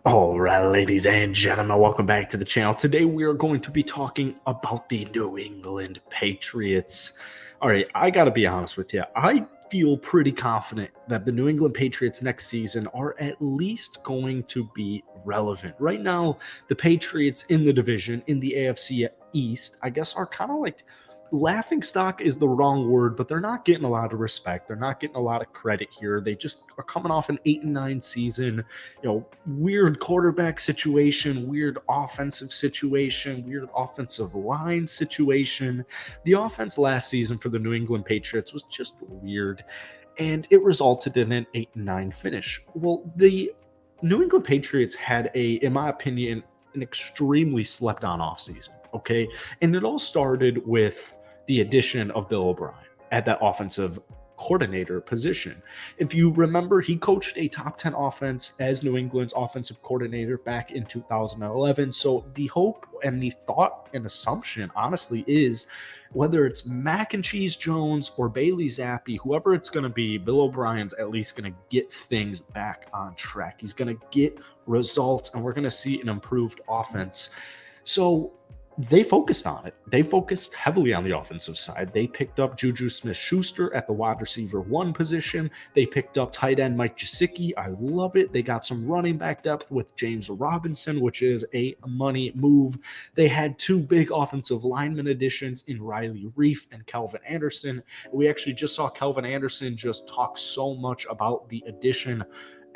All right, ladies and gentlemen, welcome back to the channel. Today we are going to be talking about the New England Patriots. All right, I got to be honest with you. I feel pretty confident that the New England Patriots next season are at least going to be relevant. Right now, the Patriots in the division, in the AFC East, I guess are kind of like laughing stock is the wrong word, but they're not getting a lot of respect. They're not getting a lot of credit here. They just are coming off an 8-9 season, weird quarterback situation, weird offensive situation, weird offensive line situation. The offense last season for the New England Patriots was just weird, and it resulted in an 8-9 finish. Well, the New England Patriots had in my opinion, an extremely slept on offseason. Okay. And it all started with the addition of Bill O'Brien at that offensive coordinator position. If you remember, he coached a top 10 offense as New England's offensive coordinator back in 2011. So the hope and the thought and assumption, honestly, is whether it's Mac and Cheese Jones or Bailey Zappi, whoever it's going to be, Bill O'Brien's at least going to get things back on track. He's going to get results, and we're going to see an improved offense. So they focused on it. They focused heavily on the offensive side. They picked up Juju Smith-Schuster at the wide receiver 1 position. They picked up tight end Mike Gesicki. I love it. They got some running back depth with James Robinson, which is a money move. They had 2 big offensive lineman additions in Riley Reif and Kelvin Anderson. We actually just saw Kelvin Anderson just talk so much about the addition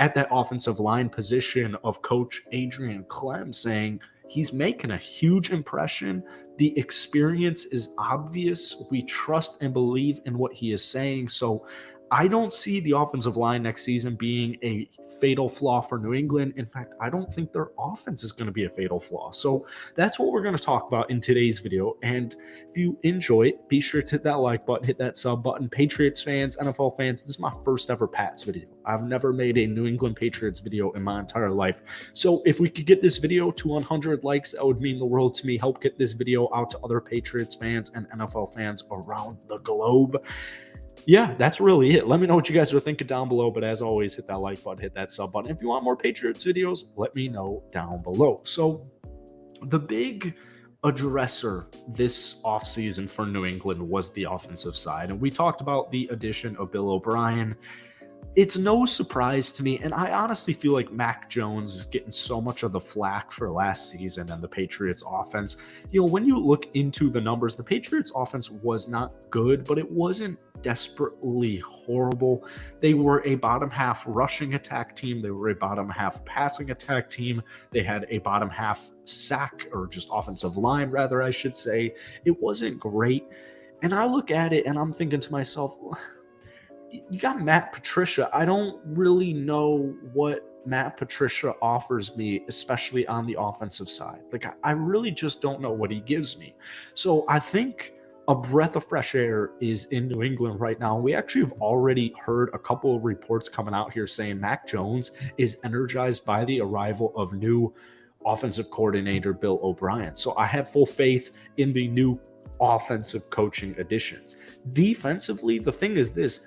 at that offensive line position of Coach Adrian Clem, saying he's making a huge impression. The experience is obvious. We trust and believe in what he is saying. So I don't see the offensive line next season being a fatal flaw for New England. In fact, I don't think their offense is going to be a fatal flaw. So that's what we're going to talk about in today's video. And if you enjoy it, be sure to hit that like button, hit that sub button. Patriots fans, NFL fans, this is my first ever Pats video. I've never made a New England Patriots video in my entire life. So if we could get this video to 100 likes, that would mean the world to me. Help get this video out to other Patriots fans and NFL fans around the globe. Yeah, that's really it. Let me know what you guys are thinking down below. But as always, hit that like button, hit that sub button. If you want more Patriots videos, let me know down below. So the big addresser this offseason for New England was the offensive side. And we talked about the addition of Bill O'Brien. It's no surprise to me, and I honestly feel like Mac Jones is getting so much of the flack for last season and the Patriots offense. When you look into the numbers, the Patriots offense was not good, but it wasn't desperately horrible. They were a bottom half rushing attack team. They were a bottom half passing attack team. They had a bottom half sack, or just offensive line, rather, I should say. It wasn't great. And I look at it and I'm thinking to myself, you got Matt Patricia. I don't really know what Matt Patricia offers me, especially on the offensive side. Like, I really just don't know what he gives me. So I think a breath of fresh air is in New England right now. We actually have already heard a couple of reports coming out here saying Mac Jones is energized by the arrival of new offensive coordinator Bill O'Brien. So I have full faith in the new offensive coaching additions. Defensively, the thing is this: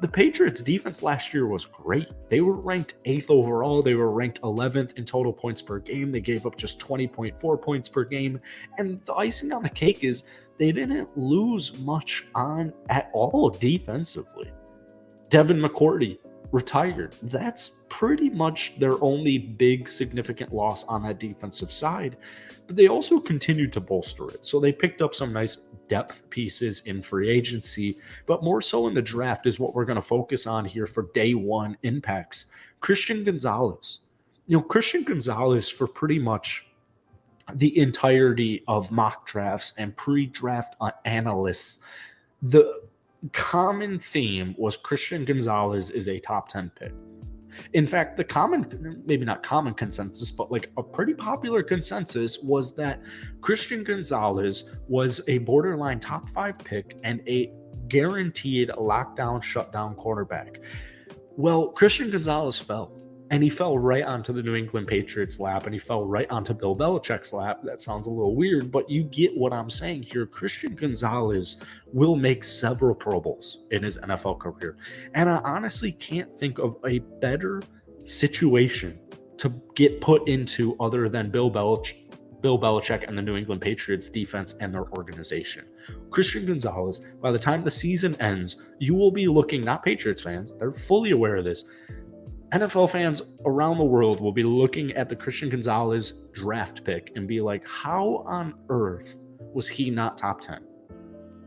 the Patriots defense last year was great. They were ranked 8th overall. They were ranked 11th in total points per game. They gave up just 20.4 points per game. And the icing on the cake is they didn't lose much on at all defensively. Devin McCourty retired. That's pretty much their only big significant loss on that defensive side. But they also continued to bolster it. So they picked up some nice depth pieces in free agency, but more so in the draft is what we're going to focus on here for day one impacts. Christian Gonzalez. Christian Gonzalez, for pretty much the entirety of mock drafts and pre-draft analysts, the common theme was Christian Gonzalez is a top 10 pick. In fact, the common, maybe not common consensus, but like a pretty popular consensus was that Christian Gonzalez was a borderline top 5 pick and a guaranteed lockdown, shutdown quarterback. Well, Christian Gonzalez fell. And he fell right onto the New England Patriots' lap, and he fell right onto Bill Belichick's lap. That sounds a little weird, but you get what I'm saying here. Christian Gonzalez will make several Pro Bowls in his NFL career. And I honestly can't think of a better situation to get put into other than Bill Belichick and the New England Patriots defense and their organization. Christian Gonzalez, by the time the season ends, you will be looking, not Patriots fans, they're fully aware of this. NFL fans around the world will be looking at the Christian Gonzalez draft pick and be like, how on earth was he not top 10?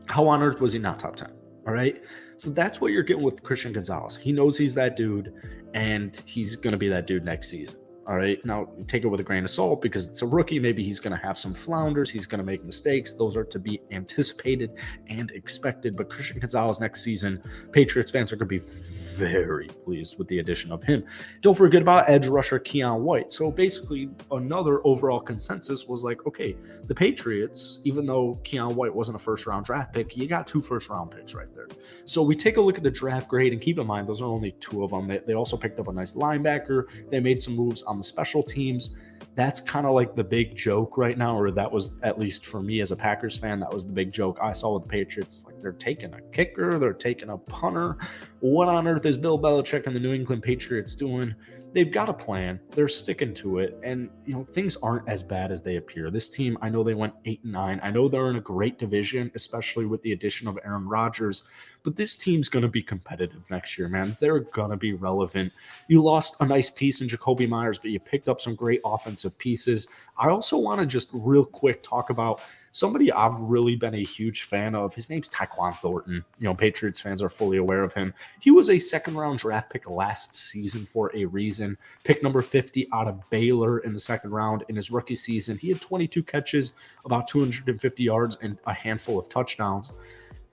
How on earth was he not top 10? All right. So that's what you're getting with Christian Gonzalez. He knows he's that dude, and he's going to be that dude next season. All right. Now, take it with a grain of salt because it's a rookie. Maybe he's going to have some flounders. He's going to make mistakes. Those are to be anticipated and expected. But Christian Gonzalez next season, Patriots fans are going to be very pleased with the addition of him. Don't forget about edge rusher Keion White. So basically, another overall consensus was like, okay, the Patriots, even though Keion White wasn't a first-round draft pick, you got 2 first-round picks right there. So we take a look at the draft grade, and keep in mind, those are only 2 of them. They also picked up a nice linebacker. They made some moves on the special teams. That's kind of like the big joke right now, or that was, at least for me as a Packers fan, that was the big joke I saw with the Patriots. Like, they're taking a kicker, they're taking a punter. What on earth is Bill Belichick and the New England Patriots doing? They've got a plan. They're sticking to it. And, things aren't as bad as they appear. This team, I know they went 8-9. I know they're in a great division, especially with the addition of Aaron Rodgers. But this team's going to be competitive next year, man. They're going to be relevant. You lost a nice piece in Jacoby Myers, but you picked up some great offensive pieces. I also want to just real quick talk about somebody I've really been a huge fan of. His name's Tyquan Thornton. Patriots fans are fully aware of him. He was a second-round draft pick last season for a reason. Pick number 50 out of Baylor in the second round. In his rookie season, he had 22 catches, about 250 yards, and a handful of touchdowns.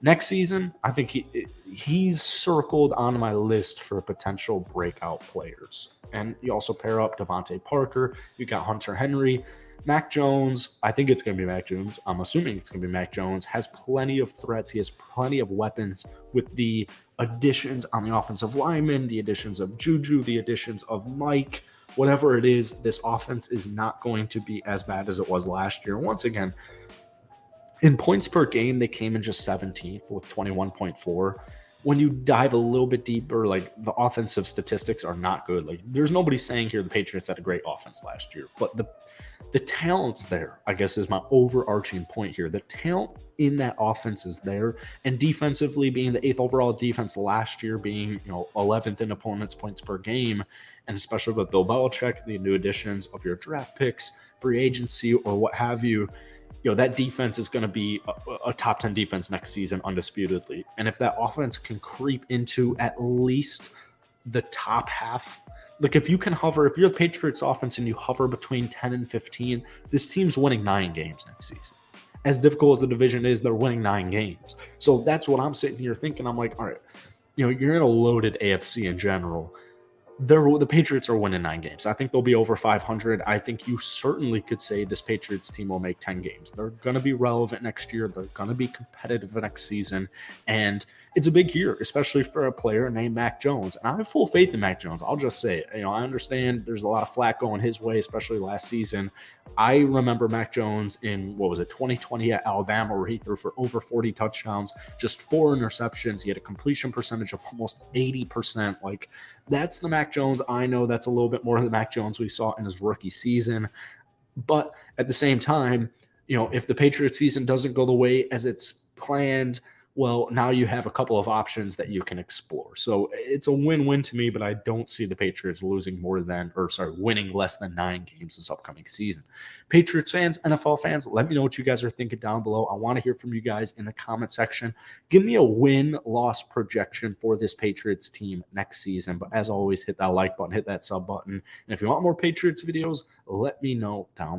Next season, I think he's circled on my list for potential breakout players. And you also pair up Devontae Parker. You got Hunter Henry. Mac Jones, I think it's going to be Mac Jones. I'm assuming it's going to be Mac Jones. Has plenty of threats. He has plenty of weapons with the additions on the offensive lineman, the additions of Juju, the additions of Mike. Whatever it is, this offense is not going to be as bad as it was last year. Once again, in points per game, they came in just 17th with 21.4. When you dive a little bit deeper, like, the offensive statistics are not good. Like, there's nobody saying here the Patriots had a great offense last year, but the talent's there, I guess, is my overarching point here. The talent in that offense is there, and defensively, being the 8th overall defense last year, being 11th in opponents' points per game, and especially with Bill Belichick, the new additions of your draft picks, free agency, or what have you, that defense is going to be a top 10 defense next season, undisputedly. And if that offense can creep into at least the top half, like, if you can hover, if you're the Patriots offense and you hover between 10 and 15, this team's winning 9 games next season. As difficult as the division is, they're winning 9 games. So that's what I'm sitting here thinking. I'm like, all right, you're in a loaded AFC in general. The Patriots are winning 9 games. I think they'll be over 500. I think you certainly could say this Patriots team will make 10 games. They're going to be relevant next year. They're going to be competitive next season. And it's a big year, especially for a player named Mac Jones. And I have full faith in Mac Jones. I'll just say it. I understand there's a lot of flack going his way, especially last season. I remember Mac Jones in, 2020 at Alabama, where he threw for over 40 touchdowns, just 4 interceptions. He had a completion percentage of almost 80%. Like, that's the Mac Jones. I know that's a little bit more of the Mac Jones we saw in his rookie season. But at the same time, if the Patriots season doesn't go the way as it's planned, well, now you have a couple of options that you can explore. So it's a win-win to me, but I don't see the Patriots winning less than 9 games this upcoming season. Patriots fans, NFL fans, let me know what you guys are thinking down below. I want to hear from you guys in the comment section. Give me a win-loss projection for this Patriots team next season. But as always, hit that like button, hit that sub button. And if you want more Patriots videos, let me know down below.